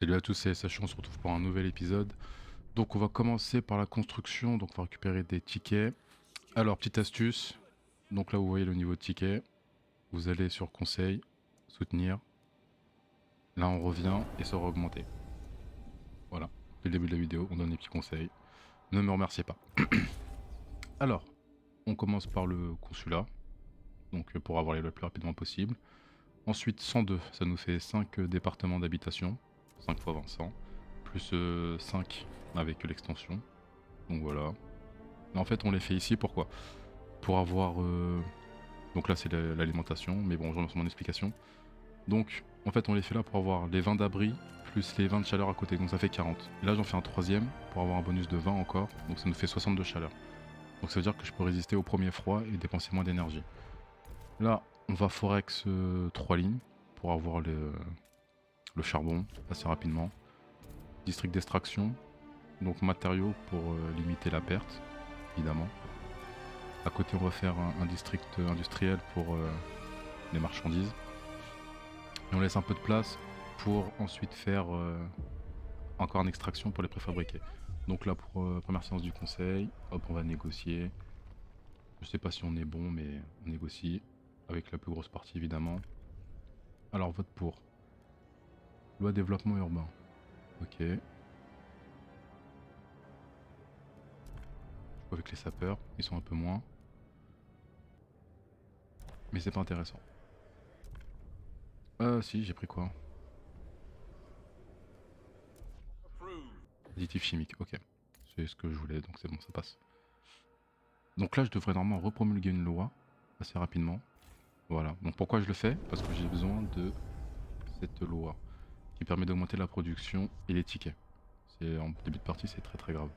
Salut à tous, c'est SH, on se retrouve pour un nouvel épisode. Donc on va commencer par la construction, donc on va récupérer des tickets. Alors petite astuce, donc là vous voyez le niveau de ticket, vous allez sur conseil, soutenir, là on revient et ça aura augmenté. Voilà, dès le début de la vidéo, on donne des petits conseils. Ne me remerciez pas. Alors, on commence par le consulat, donc pour avoir les le plus rapidement possible. Ensuite 102, ça nous fait 5 départements d'habitation, 5 fois Vincent, plus 5 avec l'extension. Donc voilà. Mais en fait, on les fait ici, pourquoi? Pour avoir... Donc là, c'est l'alimentation, mais bon, je remonte mon explication. Donc, en fait, on les fait là pour avoir les 20 d'abri, plus les 20 de chaleur à côté, donc ça fait 40. Et là, j'en fais un troisième, pour avoir un bonus de 20 encore, donc ça nous fait 60 de chaleur. Donc ça veut dire que je peux résister au premier froid et dépenser moins d'énergie. Là, on va forex 3 lignes, pour avoir le charbon, assez rapidement. District d'extraction, donc matériaux pour limiter la perte, évidemment. À côté, on va faire un district industriel pour les marchandises. Et on laisse un peu de place pour ensuite faire encore une extraction pour les préfabriqués. Donc là, pour première séance du conseil, hop, on va négocier. Je sais pas si on est bon, mais on négocie avec la plus grosse partie évidemment. Alors, vote pour. Loi développement urbain. Ok. Je joue avec les sapeurs, ils sont un peu moins. Mais c'est pas intéressant. Si, j'ai pris quoi? Additif chimique, ok. C'est ce que je voulais, donc c'est bon, ça passe. Donc là, je devrais normalement repromulguer une loi assez rapidement. Voilà. Donc pourquoi je le fais? Parce que j'ai besoin de cette loi qui permet d'augmenter la production et les tickets. C'est en début de partie, c'est très très grave.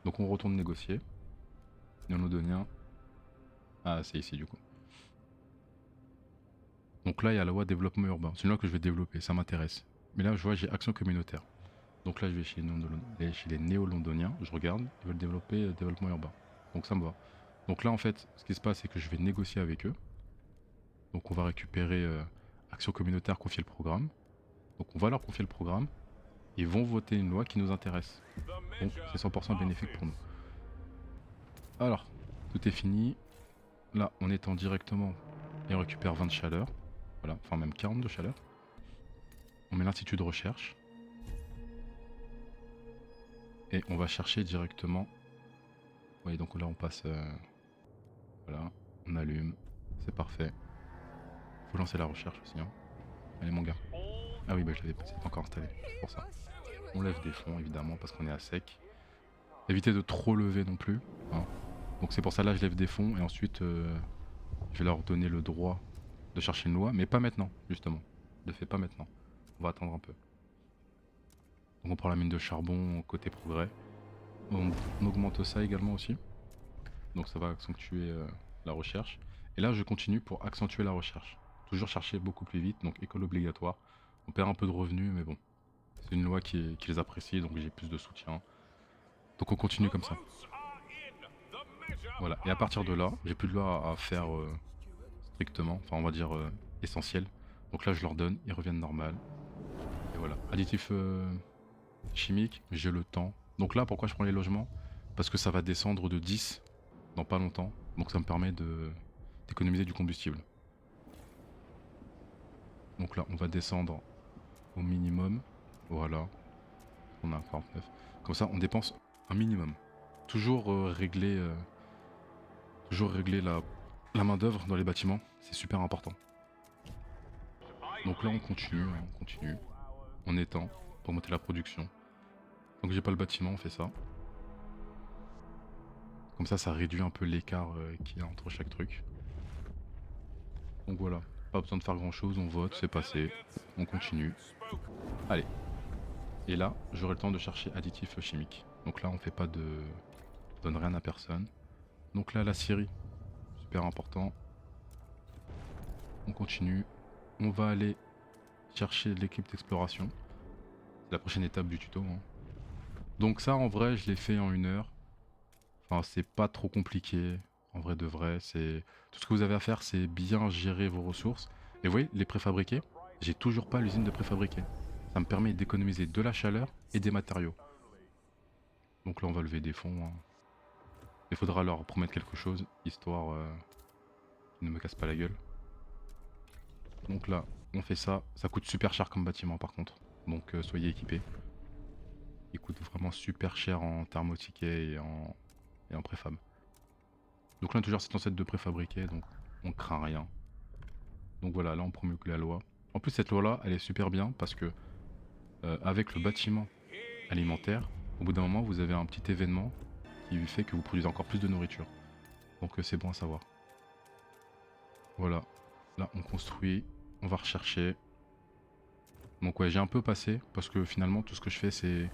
Donc on retourne négocier. Néo-londonien. Ah, c'est ici du coup. Donc là, il y a la loi développement urbain. C'est une loi que je vais développer, ça m'intéresse. Mais là, je vois, j'ai action communautaire. Donc là, je vais chez les néo-londoniens. Je regarde, ils veulent développer développement urbain. Donc ça me va. Donc là, en fait, ce qui se passe, c'est que je vais négocier avec eux. Donc on va récupérer action communautaire, confier le programme. Donc on va leur confier le programme. Ils vont voter une loi qui nous intéresse. Donc c'est 100% bénéfique pour nous. Alors, tout est fini. Là, on étend directement et on récupère 20 de chaleur. Voilà, enfin même 40 de chaleur. On met l'institut de recherche. Et on va chercher directement. Vous voyez, donc là on passe... voilà, on allume. C'est parfait. Faut lancer la recherche aussi. Hein. Allez mon gars. Ah oui, bah je l'avais pas encore installé. C'est pour ça. On lève des fonds évidemment parce qu'on est à sec. Éviter de trop lever non plus. Hein. Donc c'est pour ça là je lève des fonds et ensuite je vais leur donner le droit de chercher une loi, mais pas maintenant justement. Ne le fais pas maintenant. On va attendre un peu. Donc on prend la mine de charbon côté progrès. On augmente ça également aussi. Donc ça va accentuer la recherche. Et là je continue pour accentuer la recherche. Toujours chercher beaucoup plus vite, donc école obligatoire. On perd un peu de revenus, mais bon. C'est une loi qui les apprécie, donc j'ai plus de soutien. Donc on continue comme ça. Voilà, et à partir de là, j'ai plus de loi à faire strictement, enfin on va dire essentiel. Donc là je leur donne, ils reviennent normal. Et voilà, additif chimique, j'ai le temps. Donc là pourquoi je prends les logements? Parce que ça va descendre de 10 dans pas longtemps, donc ça me permet d'économiser du combustible. Donc là on va descendre au minimum, voilà, on a un 49. Comme ça on dépense un minimum. Toujours régler la main d'œuvre dans les bâtiments, c'est super important. Donc là on continue, hein, on continue. On étend pour monter la production. Donc j'ai pas le bâtiment, on fait ça. Comme ça réduit un peu l'écart qu'il y a entre chaque truc. Donc voilà, pas besoin de faire grand chose, on vote, c'est passé. On continue. Allez. Et là, j'aurai le temps de chercher additif chimique. Donc là, on fait pas de... On donne rien à personne. Donc là, la scierie, super important. On continue. On va aller chercher l'équipe d'exploration. C'est la prochaine étape du tuto. Hein. Donc ça, en vrai, je l'ai fait en 1 heure. Enfin, c'est pas trop compliqué. En vrai de vrai, c'est... Tout ce que vous avez à faire, c'est bien gérer vos ressources. Et vous voyez, les préfabriqués, j'ai toujours pas l'usine de préfabriqués. Ça me permet d'économiser de la chaleur et des matériaux. Donc là, on va lever des fonds. Hein. Il faudra leur promettre quelque chose, histoire qu'ils ne me cassent pas la gueule. Donc là, on fait ça. Ça coûte super cher comme bâtiment par contre. Donc soyez équipés. Il coûte vraiment super cher en thermoticket et en préfab. Donc là, on a toujours cette ancêtre de préfabriqué, donc on craint rien. Donc voilà, là on promulgue la loi. En plus, cette loi-là, elle est super bien parce que avec le bâtiment alimentaire, au bout d'un moment, vous avez un petit événement qui fait que vous produisez encore plus de nourriture. Donc c'est bon à savoir. Voilà, là on construit, on va rechercher. Donc ouais, j'ai un peu passé parce que finalement tout ce que je fais c'est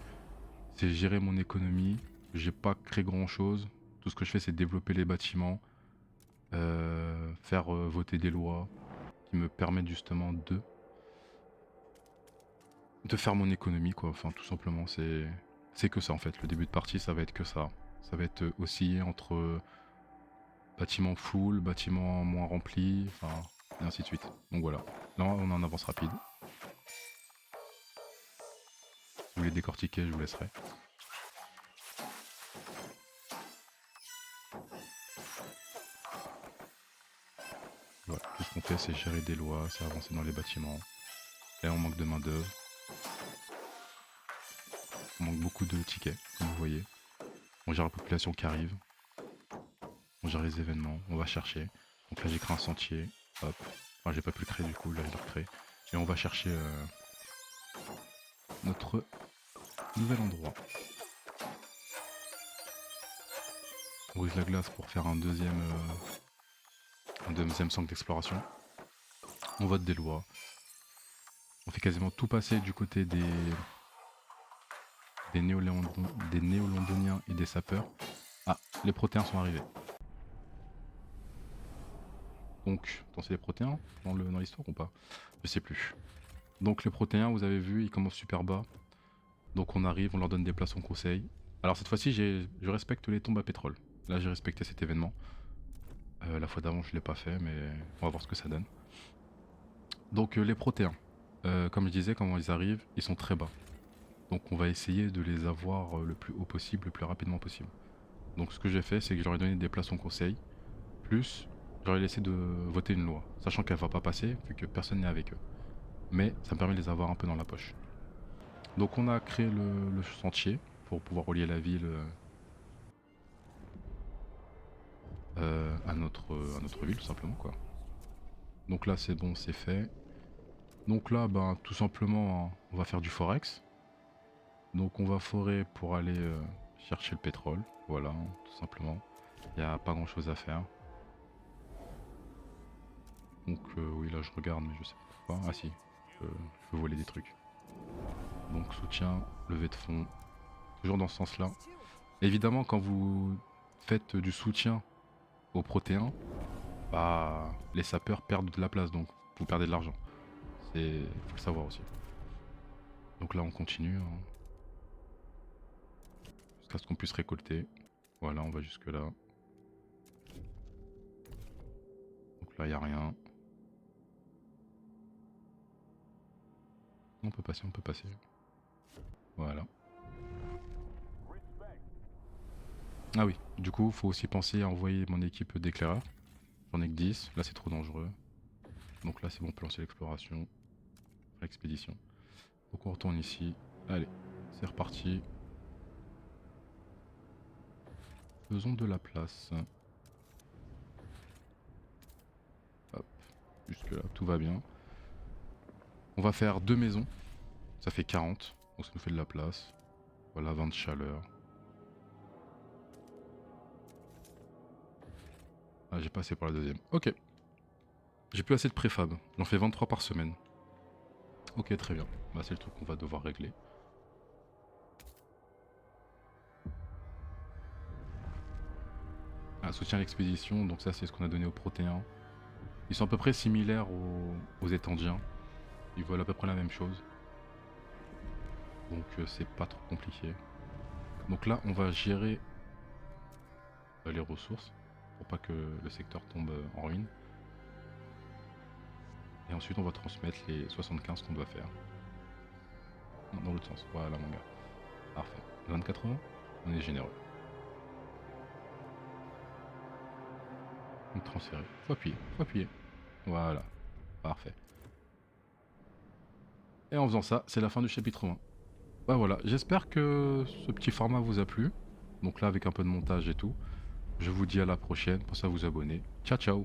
gérer mon économie. J'ai pas créé grand chose. Tout ce que je fais c'est développer les bâtiments, faire voter des lois qui me permettent justement de faire mon économie quoi. Enfin tout simplement c'est que ça en fait. Le début de partie ça va être que ça. Ça va être osciller entre bâtiment full, bâtiment moins rempli, enfin et ainsi de suite. Donc voilà. Là on en avance rapide. Si vous voulez décortiquer je vous laisserai. Voilà, tout ce qu'on fait c'est gérer des lois, c'est avancer dans les bâtiments. Là on manque de main d'œuvre. On manque beaucoup de tickets, comme vous voyez. On gère la population qui arrive. On gère les événements, on va chercher. Donc là j'ai créé un sentier. Hop. Enfin j'ai pas pu le créer du coup, là je le recrée. Et on va chercher notre nouvel endroit. On brise la glace pour faire un deuxième centre d'exploration. On vote des lois. On fait quasiment tout passer du côté des néo-londoniens et des sapeurs. Ah, les protéins sont arrivés. Donc, c'est les protéins dans l'histoire ou pas? Je sais plus. Donc les protéins, vous avez vu, ils commencent super bas. Donc on arrive, on leur donne des places en conseil. Alors cette fois-ci, je respecte les tombes à pétrole. Là, j'ai respecté cet événement. La fois d'avant, je l'ai pas fait, mais on va voir ce que ça donne. Donc les protéins, comme je disais, quand ils arrivent, ils sont très bas. Donc on va essayer de les avoir le plus haut possible, le plus rapidement possible. Donc ce que j'ai fait, c'est que je leur ai donné des places en conseil. Plus, je leur ai laissé de voter une loi. Sachant qu'elle va pas passer, vu que personne n'est avec eux. Mais ça me permet de les avoir un peu dans la poche. Donc on a créé le sentier pour pouvoir relier la ville à notre ville tout simplement quoi. Donc là c'est bon, c'est fait. Donc là ben tout simplement hein, on va faire du forex. Donc on va forer pour aller chercher le pétrole, voilà, hein, tout simplement. Il n'y a pas grand chose à faire. Donc oui là je regarde mais je sais pas pourquoi. Ah si, je peux voler des trucs. Donc soutien, levée de fonds, toujours dans ce sens-là. Évidemment quand vous faites du soutien aux protéins, bah les sapeurs perdent de la place donc vous perdez de l'argent. Faut le savoir aussi. Donc là on continue hein, jusqu'à ce qu'on puisse récolter. Voilà, on va jusque là. Donc là il n'y a rien. On peut passer, on peut passer. Voilà. Ah oui, du coup faut aussi penser à envoyer mon équipe d'éclaireurs. J'en ai que 10, là c'est trop dangereux. Donc là c'est bon, on peut lancer l'exploration, l'expédition. Donc on retourne ici. Allez, c'est reparti. Faisons de la place. Hop, jusque là, tout va bien. On va faire 2 maisons. Ça fait 40, donc ça nous fait de la place. Voilà, 20 de chaleur. Ah, j'ai pas assez pour la deuxième. Ok. J'ai plus assez de préfab. J'en fais 23 par semaine. Ok, très bien. Bah, c'est le truc qu'on va devoir régler. Ah, soutien à l'expédition, donc ça c'est ce qu'on a donné aux protéins. Ils sont à peu près similaires aux étendiens. Ils veulent à peu près la même chose. Donc c'est pas trop compliqué. Donc là on va gérer les ressources pour pas que le secteur tombe en ruine. Et ensuite on va transmettre les 75 qu'on doit faire. Non, dans l'autre sens. Voilà mon gars. Parfait. 24 €. On est généreux. Donc transférer. Faut appuyer. Voilà. Parfait. Et en faisant ça, c'est la fin du chapitre 1. Bah voilà, j'espère que ce petit format vous a plu. Donc là, avec un peu de montage et tout. Je vous dis à la prochaine, pensez à vous abonner. Ciao ciao.